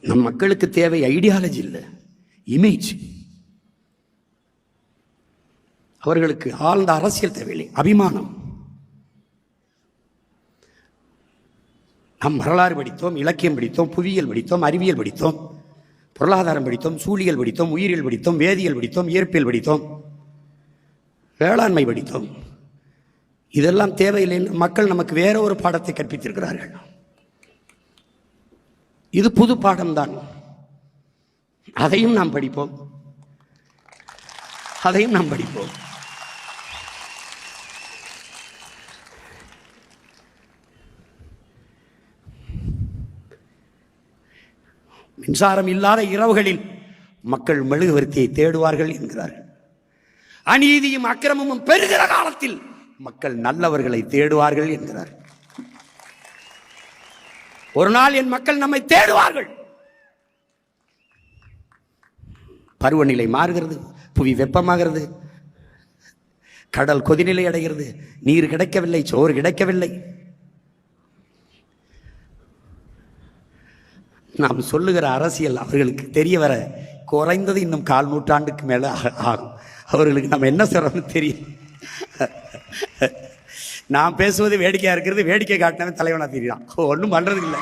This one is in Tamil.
நம் மக்களுக்கு தேவை ஐடியாலஜி இல்லை, இமேஜ். அவர்களுக்கு ஆழ்ந்த அரசியல் தேவையில்லை, அபிமானம். நாம் வரலாறு படித்தோம், இலக்கியம் படித்தோம், புவியியல் படித்தோம், அறிவியல் படித்தோம், பொருளாதாரம் படித்தோம், சூழியல் படித்தோம், உயிரியல் படித்தோம், வேதியியல் படித்தோம், இயற்பியல் படித்தோம், வேளாண்மை படித்தோம். இதெல்லாம் தேவையில்லை. மக்கள் நமக்கு வேற ஒரு பாடத்தை கற்பித்திருக்கிறார்கள். இது புது பாடம்தான். அதையும் நாம் படிப்போம், அதையும் நாம் படிப்போம். மின்சாரம் இல்லாத இரவுகளில் மக்கள் மெழுகுவர்த்தியை தேடுவார்கள் என்கிறார்கள். அநீதியும் அக்கிரமமும் பெருகிற காலத்தில் மக்கள் நல்லவர்களை தேடுவார்கள் என்கிறார்கள். ஒரு நாள் என் மக்கள் நம்மை தேடுவார்கள். பருவநிலை மாறுகிறது, புவி வெப்பமாகிறது, கடல் கொதிநிலை அடைகிறது, நீர் கிடைக்கவில்லை, சோறு கிடைக்கவில்லை. நாம் சொல்லுகிற அரசியல் அவர்களுக்கு தெரிய வர குறைந்தது இன்னும் 1/4 நூற்றாண்டுக்கு மேல ஆகும். அவர்களுக்கு நம்ம என்ன சொல்றோம்னு தெரியும். நான் பேசுவது வேடிக்கையா இருக்கிறது, வேடிக்கை காட்டினவன் தலைவனா தெரியும், ஒன்றும் பண்றதுக்கு இல்லை.